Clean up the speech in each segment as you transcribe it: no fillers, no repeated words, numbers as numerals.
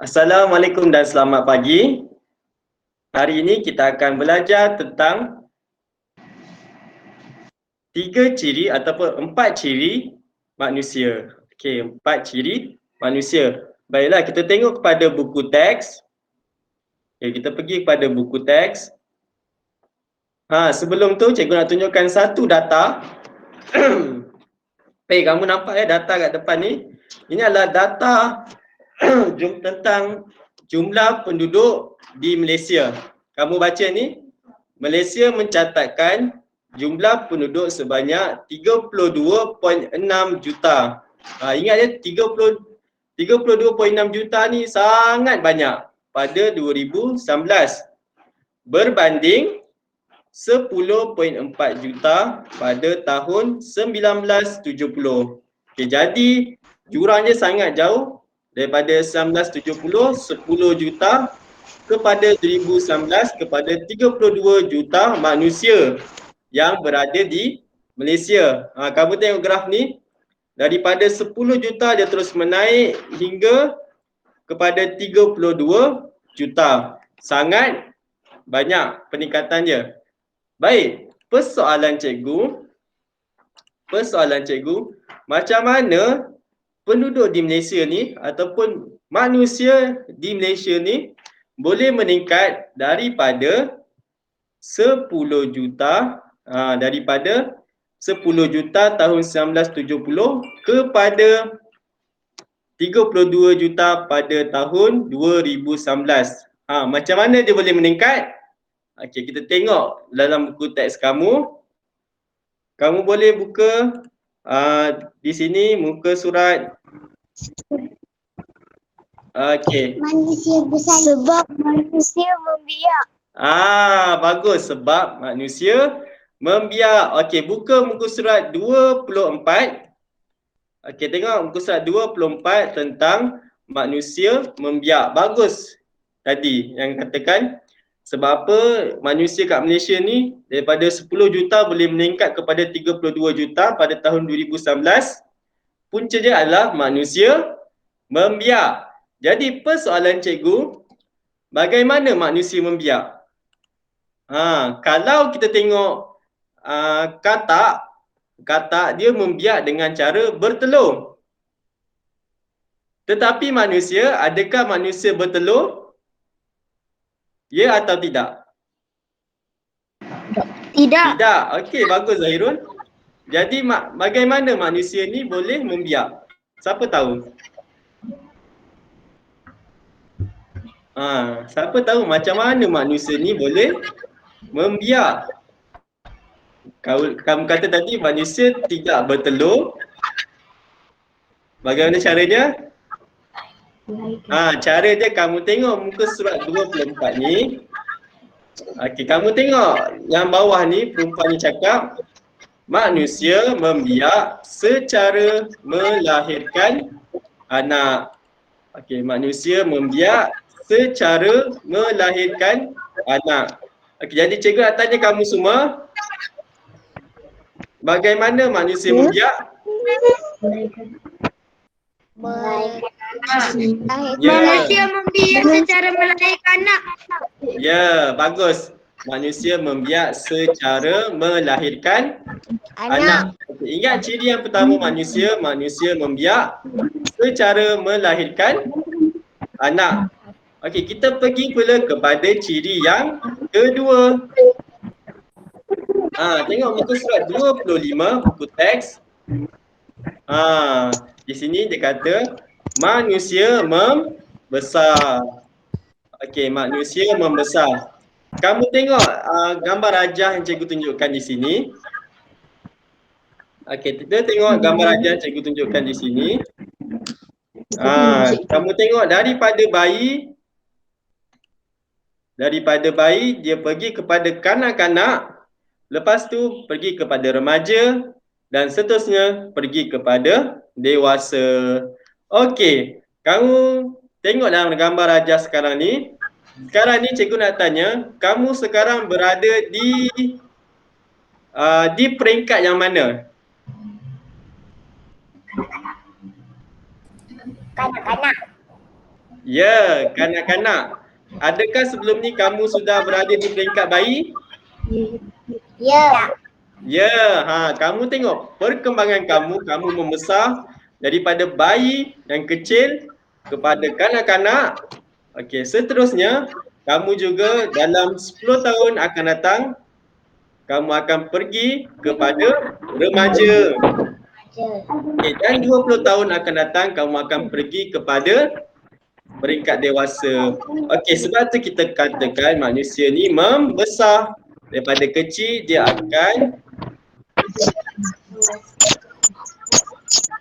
Assalamualaikum dan selamat pagi. Hari ini kita akan belajar tentang 3 ciri ataupun 4 ciri manusia. Okey, 4 ciri manusia. Baiklah, kita tengok kepada buku teks. Okey, kita pergi kepada buku teks. Sebelum tu cikgu nak tunjukkan satu data. Kamu nampak data kat depan ni? Ini adalah data tentang jumlah penduduk di Malaysia. Kamu baca ni, Malaysia mencatatkan jumlah penduduk sebanyak 32.6 juta. Ingat 32.6 juta ni sangat banyak pada 2019 berbanding 10.4 juta pada tahun 1970. Okey, jadi jurangnya sangat jauh daripada 1970 10 juta kepada 2019 kepada 32 juta manusia yang berada di Malaysia. Kamu tengok graf ni, daripada 10 juta dia terus menaik hingga kepada 32 juta. Sangat banyak peningkatannya. Baik, persoalan cikgu, macam mana penduduk di Malaysia ni ataupun manusia di Malaysia ni boleh meningkat daripada 10 juta daripada 10 juta tahun 1970 kepada 32 juta pada tahun 2019. Macam mana dia boleh meningkat? Okey, kita tengok dalam buku teks kamu. Kamu boleh buka di sini muka surat. Okey. Manusia besar sebab manusia membiak. Bagus, sebab manusia membiak. Okey, buka muka surat 24. Okey, tengok muka surat 24 tentang manusia membiak. Bagus tadi yang katakan sebab apa manusia kat Malaysia ni daripada 10 juta boleh meningkat kepada 32 juta pada tahun 2019. Punca dia adalah manusia membiak. Jadi persoalan cikgu, bagaimana manusia membiak? Kalau kita tengok katak dia membiak dengan cara bertelur. Tetapi manusia, adakah manusia bertelur? Ya atau tidak? Tidak. Tidak. Okey, bagus Zahirun. Jadi bagaimana manusia ni boleh membiak? Siapa tahu? Siapa tahu macam mana manusia ni boleh membiak? Kamu kata tadi manusia tidak bertelur. Bagaimana caranya? Cara dia kamu tengok muka surat 24 ni. Okey, kamu tengok yang bawah ni perempuan ni cakap manusia membiak secara melahirkan anak. Okey, manusia membiak secara melahirkan anak. Okey, jadi cikgu nak tanya kamu semua, bagaimana manusia membiak? Manusia membiak secara melahirkan anak. Ya, bagus. Manusia membiak secara melahirkan anak. Okay, ingat ciri yang pertama manusia membiak secara melahirkan anak. Okey, kita pergi pula kepada ciri yang kedua. Tengok muka surat 25 buku teks. Di sini dia kata manusia membesar. Okey, manusia membesar. Kamu tengok gambar rajah yang cikgu tunjukkan di sini. Okey, kita tengok gambar rajah yang cikgu tunjukkan di sini. Kamu tengok daripada bayi dia pergi kepada kanak-kanak, lepas tu pergi kepada remaja dan seterusnya pergi kepada dewasa. Okey, kamu tengok dalam gambar rajah sekarang ni. Sekarang ni cikgu nak tanya, kamu sekarang berada di peringkat yang mana? Kanak-kanak. Ya, kanak-kanak. Adakah sebelum ni kamu sudah berada di peringkat bayi? Ya. Ya, kamu tengok perkembangan kamu membesar daripada bayi yang kecil kepada kanak-kanak. Okey, seterusnya kamu juga dalam 10 tahun akan datang kamu akan pergi kepada remaja. Okey, dan 20 tahun akan datang kamu akan pergi kepada peringkat dewasa. Okey, sebab tu kita katakan manusia ni membesar. Daripada kecil dia akan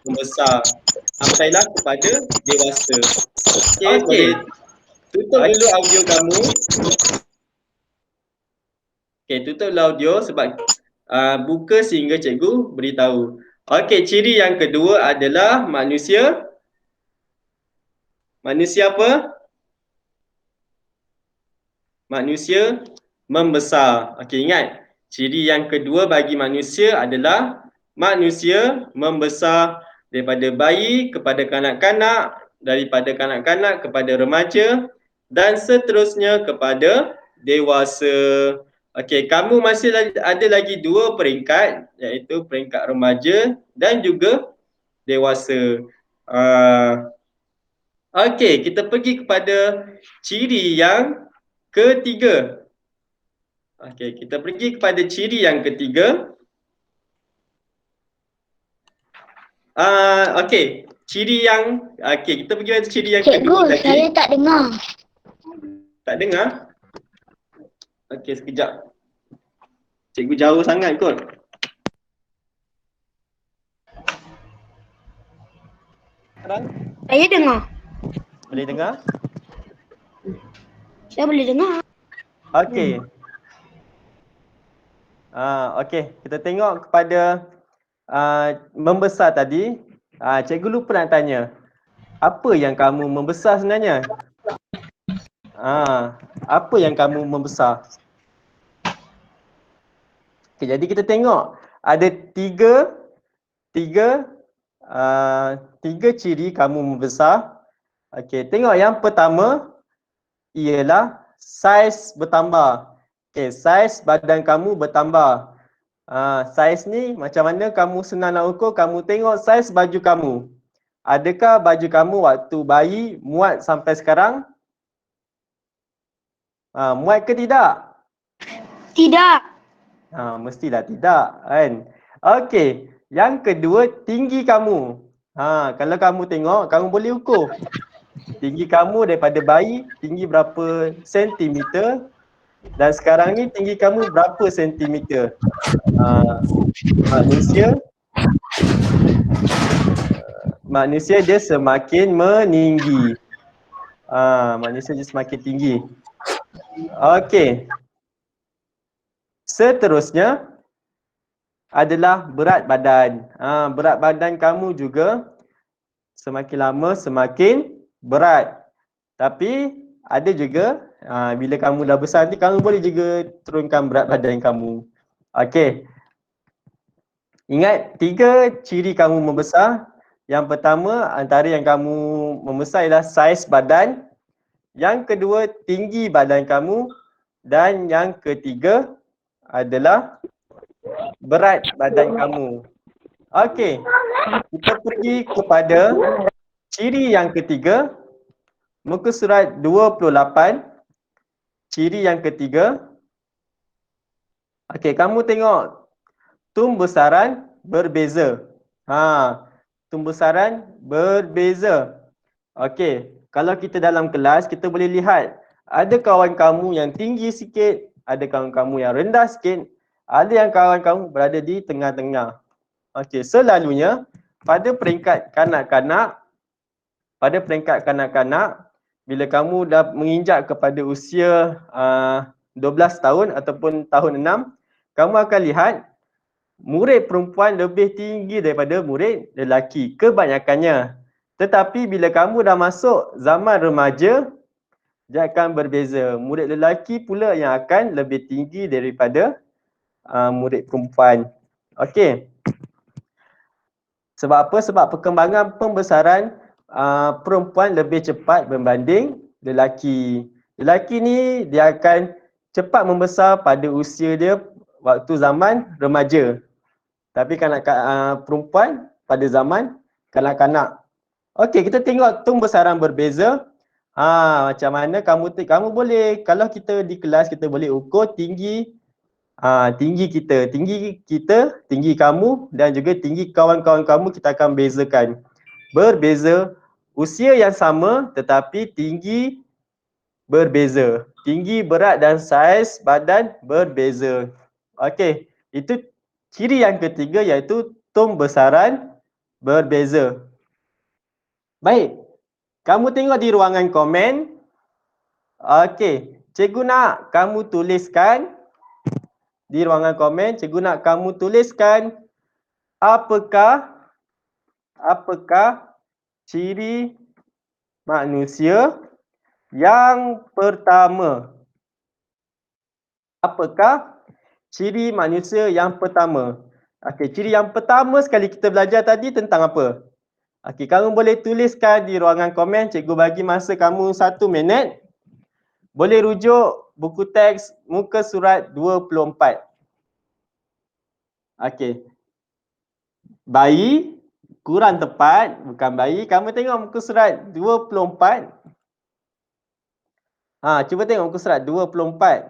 membesar sampailah kepada dewasa. Okey, boleh tutup dulu audio kamu. Okey, tutup dulu audio sebab buka sehingga cikgu beritahu. Okey, ciri yang kedua adalah manusia apa? Manusia membesar. Okey, ingat. Ciri yang kedua bagi manusia adalah manusia membesar daripada bayi kepada kanak-kanak, daripada kanak-kanak kepada remaja dan seterusnya kepada dewasa. Okey, kamu masih ada lagi dua peringkat iaitu peringkat remaja dan juga dewasa. Okey, kita pergi kepada ciri yang ketiga. Okey, kita pergi kepada ciri yang ketiga. Okey, kita pergi kepada ciri yang kedua Cikgu, lagi. saya tak dengar. Tak dengar? Okey, sekejap. Cikgu jauh sangat kot. Sekarang Saya dengar. boleh dengar? Saya boleh dengar. Okey. Okey, kita tengok kepada membesar tadi. Cikgu lupa nak tanya. Apa yang kamu membesar sebenarnya? Apa yang kamu membesar? Okay, jadi kita tengok ada tiga ciri kamu membesar. Okey, tengok yang pertama ialah saiz bertambah. Okey, saiz badan kamu bertambah. Saiz ni macam mana kamu senang nak ukur? Kamu tengok saiz baju kamu. Adakah baju kamu waktu bayi muat sampai sekarang? Muat ke tidak? Tidak. Mestilah tidak, kan? Okey, yang kedua tinggi kamu. Kalau kamu tengok, kamu boleh ukur. Tinggi kamu daripada bayi, tinggi berapa sentimeter dan sekarang ni tinggi kamu berapa sentimeter. Manusia dia semakin meninggi. Manusia dia semakin tinggi. Okey. Seterusnya adalah berat badan. Berat badan kamu juga semakin lama semakin berat. Tapi ada juga bila kamu dah besar nanti kamu boleh juga turunkan berat badan kamu. Okey. Ingat 3 ciri kamu membesar. Yang pertama antara yang kamu membesar ialah saiz badan. Yang kedua tinggi badan kamu dan yang ketiga adalah berat badan kamu. Okey. Kita pergi kepada ciri yang ketiga. Muka surat 28. Ciri yang ketiga. Okey, kamu tengok tumbesaran berbeza. Tumbesaran berbeza. Okey, kalau kita dalam kelas kita boleh lihat ada kawan kamu yang tinggi sikit, ada kawan kamu yang rendah sikit, ada yang kawan kamu berada di tengah-tengah. Okey, selalunya pada peringkat kanak-kanak, bila kamu dah menginjak kepada usia 12 tahun ataupun tahun 6, kamu akan lihat murid perempuan lebih tinggi daripada murid lelaki kebanyakannya. Tetapi bila kamu dah masuk zaman remaja, dia akan berbeza. Murid lelaki pula yang akan lebih tinggi daripada murid perempuan. Okey. Sebab apa? Sebab perkembangan pembesaran perempuan lebih cepat berbanding lelaki. Lelaki ni dia akan cepat membesar pada usia dia waktu zaman remaja. Tapi perempuan pada zaman kanak-kanak. Okey, kita tengok tumbesaran berbeza. Macam mana kamu boleh, kalau kita di kelas kita boleh ukur tinggi tinggi kamu dan juga tinggi kawan-kawan kamu, kita akan bezakan. Berbeza, usia yang sama tetapi tinggi berbeza. Tinggi, berat dan saiz badan berbeza. Okey, itu ciri yang ketiga iaitu tumbesaran berbeza. Baik, kamu tengok di ruangan komen. Okey, cikgu nak kamu tuliskan di ruangan komen, cikgu nak kamu tuliskan apakah ciri manusia yang pertama. Apakah ciri manusia yang pertama? Okey, ciri yang pertama sekali kita belajar tadi tentang apa? Okey, kamu boleh tuliskan di ruangan komen, cikgu bagi masa kamu 1 minit. Boleh rujuk buku teks muka surat 24. Okey. Bayi, kurang tepat, bukan bayi. Kamu tengok muka surat 24. Cuba tengok muka surat 24.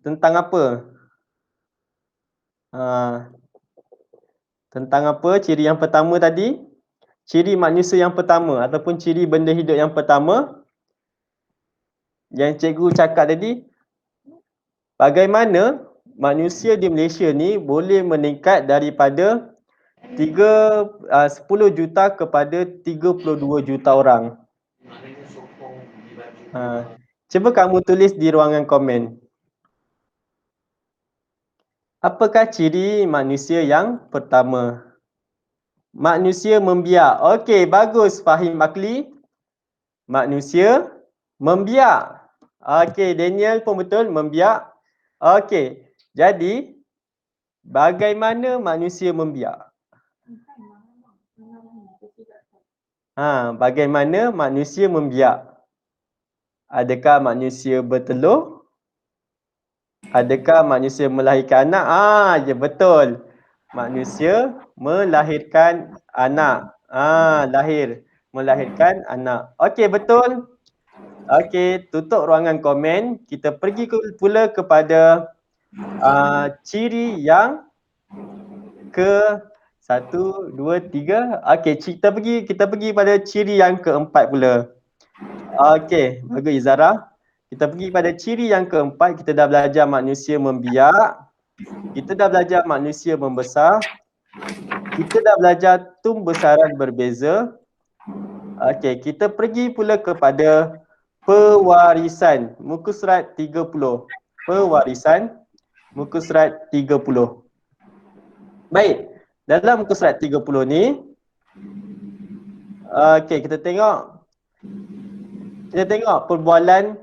Tentang apa? Tentang apa ciri yang pertama tadi? Ciri manusia yang pertama ataupun ciri benda hidup yang pertama yang cikgu cakap tadi, bagaimana manusia di Malaysia ni boleh meningkat daripada 10 juta kepada 32 juta orang. Cuba kamu tulis di ruangan komen. Apakah ciri manusia yang pertama? Manusia membiak. Okey, bagus Fahim Akli. Manusia membiak. Okey, Daniel pun betul, membiak. Okey, jadi bagaimana manusia membiak? Bagaimana manusia membiak? Adakah manusia bertelur? Adakah manusia melahirkan anak? Ya, betul. Manusia melahirkan anak. Melahirkan anak. Okey, betul. Okey, tutup ruangan komen. Kita pergi pula kepada ciri yang ke 1, 2, 3. Okey, kita pergi pada ciri yang keempat pula. Okey, bagus Izara. Kita pergi pada ciri yang keempat. Kita dah belajar manusia membiak. Kita dah belajar manusia membesar. Kita dah belajar tumbesaran berbeza. Okey, kita pergi pula kepada pewarisan. Muka surat 30. Pewarisan. Muka surat 30. Baik, dalam muka surat 30 ni, okey, kita tengok perbualan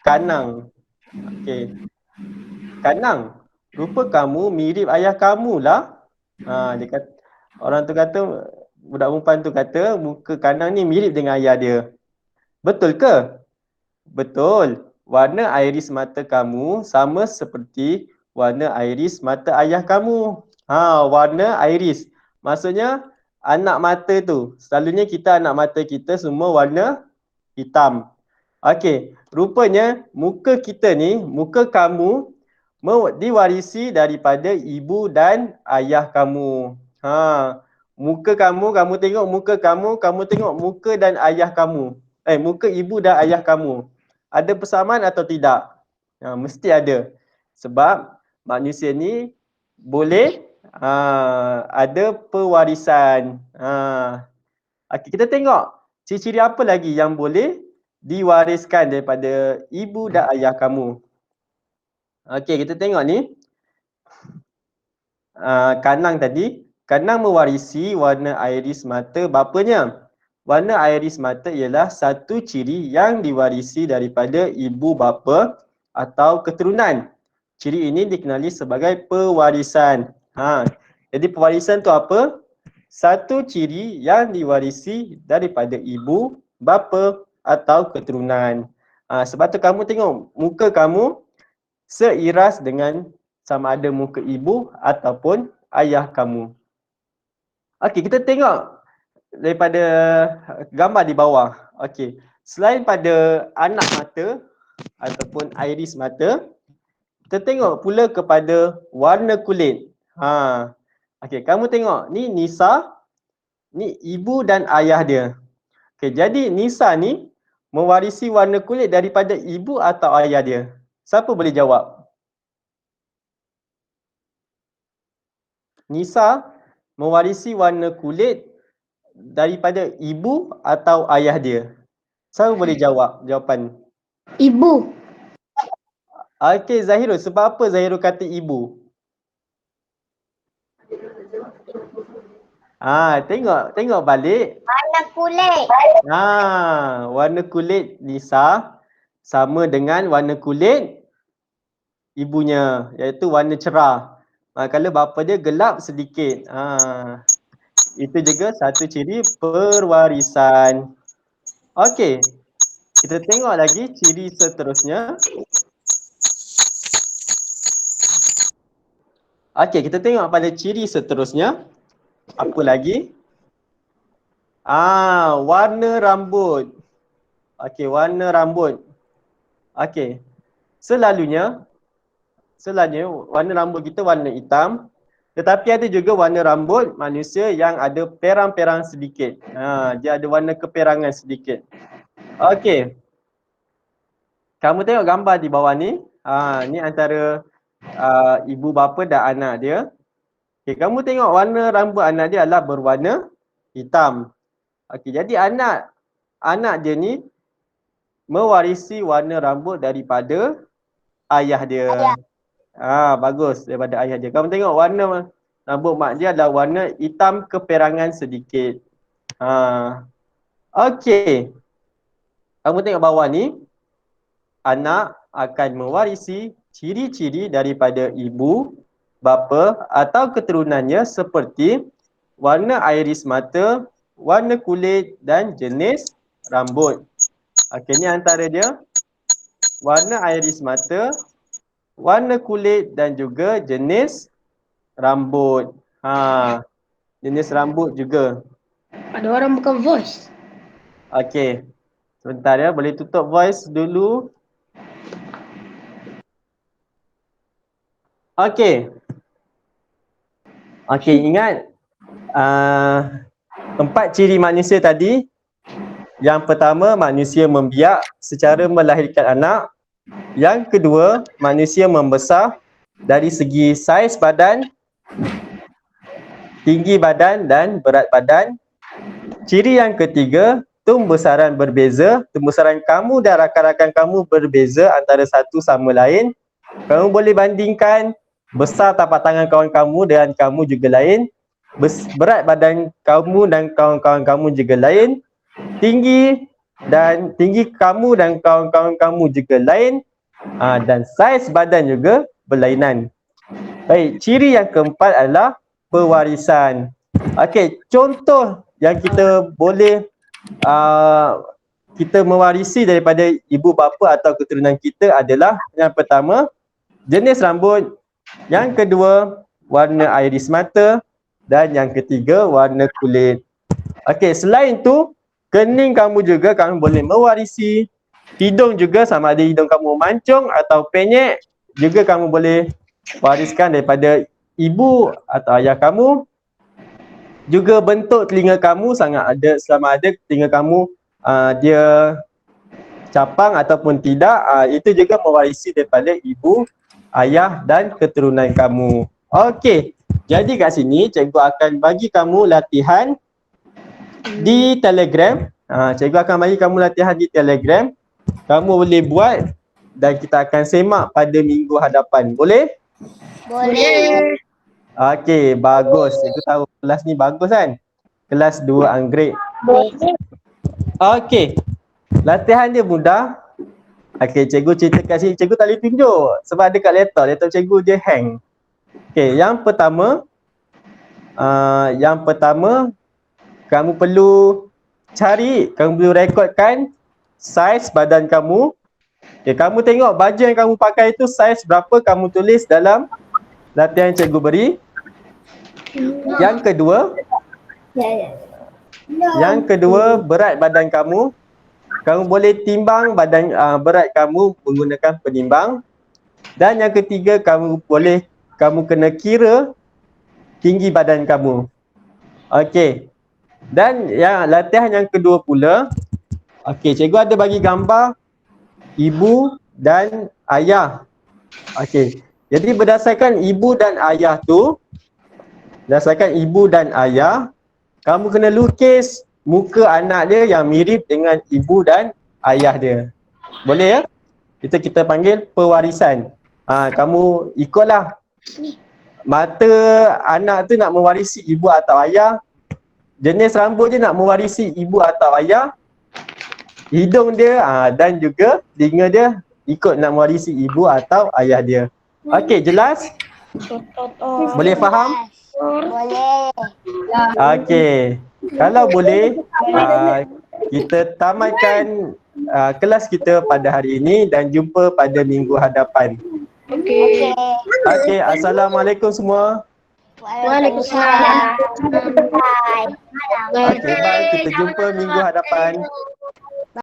Kanang. Okey. Kanang, rupa kamu mirip ayah kamu lah. Dia kata, orang tu kata, budak perempuan tu kata muka Kanang ni mirip dengan ayah dia. Betul ke? Betul. Warna iris mata kamu sama seperti warna iris mata ayah kamu. Warna iris. Maksudnya anak mata tu. Selalunya anak mata kita semua warna hitam. Okey, rupanya muka kita ni, muka kamu diwarisi daripada ibu dan ayah kamu. Muka kamu tengok muka kamu tengok muka dan ayah kamu. Muka ibu dan ayah kamu. Ada persamaan atau tidak? Mesti ada. Sebab manusia ni boleh ada pewarisan. Okay, kita tengok ciri-ciri apa lagi yang boleh diwariskan daripada ibu dan ayah kamu. Okey, kita tengok ni. Kanang tadi. Kanang mewarisi warna iris mata bapanya. Warna iris mata ialah satu ciri yang diwarisi daripada ibu bapa atau keturunan. Ciri ini dikenali sebagai pewarisan. Jadi pewarisan tu apa? satu ciri yang diwarisi daripada ibu, bapa atau keturunan. Sebab tu kamu tengok muka kamu seiras dengan sama ada muka ibu ataupun ayah kamu. Okey, kita tengok daripada gambar di bawah. Okey, selain pada anak mata ataupun iris mata, kita tengok pula kepada warna kulit. Okey, kamu tengok ni Nisa, ni ibu dan ayah dia. Okey, jadi Nisa ni mewarisi warna kulit daripada ibu atau ayah dia? Siapa boleh jawab? Nisa mewarisi warna kulit daripada ibu atau ayah dia? Siapa boleh jawab jawapan? Ibu. Okey Zahirul, sebab apa Zahirul kata ibu? Tengok balik. Warna kulit. Warna kulit Nisa sama dengan warna kulit ibunya, iaitu warna cerah. Kalau bapa dia gelap sedikit. Itu juga satu ciri perwarisan. Okey. Kita tengok lagi ciri seterusnya. Okey, kita tengok pada ciri seterusnya. Apa lagi? Warna rambut. Okey, warna rambut. Okey. Selalunya warna rambut kita warna hitam. Tetapi ada juga warna rambut manusia yang ada perang-perang sedikit. Dia ada warna keperangan sedikit. Okey. Kamu tengok gambar di bawah ni. Ni antara ibu bapa dan anak dia. Okey, kamu tengok warna rambut anak dia adalah berwarna hitam. Okey, jadi anak dia ni mewarisi warna rambut daripada ayah dia. Bagus, daripada ayah dia. Kamu tengok warna rambut mak dia adalah warna hitam keperangan sedikit. Okey. Kamu tengok bawah ni. Anak akan mewarisi ciri-ciri daripada ibu, bapa atau keturunannya seperti warna iris mata, warna kulit dan jenis rambut. Okey, ni antara dia. Warna iris mata, warna kulit dan juga jenis rambut. Jenis rambut juga. Ada orang bukan voice. Okey. Sebentar ya, boleh tutup voice dulu. Okey. Okey, ingat 4 ciri manusia tadi. Yang pertama, manusia membiak secara melahirkan anak. Yang kedua, manusia membesar dari segi saiz badan, tinggi badan dan berat badan. Ciri yang ketiga, tumbesaran berbeza. Tumbesaran kamu dan rakan-rakan kamu berbeza antara satu sama lain. Kamu boleh bandingkan besar tapak tangan kawan kamu dengan kamu juga lain. Berat badan kamu dan kawan-kawan kamu juga lain. Tinggi kamu dan kawan-kawan kamu juga lain. Dan saiz badan juga berlainan. Baik, ciri yang keempat adalah pewarisan. Okey, contoh yang kita boleh kita mewarisi daripada ibu bapa atau keturunan kita adalah yang pertama, jenis rambut. Yang kedua, warna iris mata. Dan yang ketiga, warna kulit. Okey, selain tu, kening kamu juga kamu boleh mewarisi. Hidung juga, sama ada hidung kamu mancung atau penyek, juga kamu boleh wariskan daripada ibu atau ayah kamu. Juga bentuk telinga kamu sama ada telinga kamu dia capang ataupun tidak, itu juga mewarisi daripada ibu, ayah dan keturunan kamu. Okey, jadi kat sini cikgu akan bagi kamu latihan di Telegram. Cikgu akan bagi kamu latihan di Telegram. Kamu boleh buat dan kita akan semak pada minggu hadapan. Boleh? Boleh. Okey, bagus. Cikgu tahu kelas ni bagus kan? Kelas 2 Anggrek. Boleh. Okey. Latihan dia mudah. Okey, cikgu cerita kat sini. Cikgu tak boleh tunjuk sebab dekat laptop cikgu dia hang. Okey, yang pertama, Yang pertama, kamu perlu rekodkan saiz badan kamu. Okay, kamu tengok baju yang kamu pakai itu saiz berapa kamu tulis dalam latihan yang cikgu beri. Yang kedua, berat badan kamu. Kamu boleh timbang berat kamu menggunakan penimbang. Dan yang ketiga, kamu kena kira tinggi badan kamu. Okey. Dan latihan yang kedua pula, okey, cikgu ada bagi gambar ibu dan ayah. Okey. Jadi berdasarkan ibu dan ayah, kamu kena lukis muka anak dia yang mirip dengan ibu dan ayah dia. Boleh ya? Kita panggil pewarisan. Kamu ikutlah. Mata anak tu nak mewarisi ibu atau ayah. Jenis rambut dia nak mewarisi ibu atau ayah. Hidung dia dan juga telinga dia ikut nak mewarisi ibu atau ayah dia. Okey, jelas? Boleh faham? Boleh. Okey. Kalau boleh, kita tamatkan kelas kita pada hari ini dan jumpa pada minggu hadapan. Okey. Okey, assalamualaikum semua. Waalaikumsalam. Okey, bye. Kita jumpa minggu hadapan.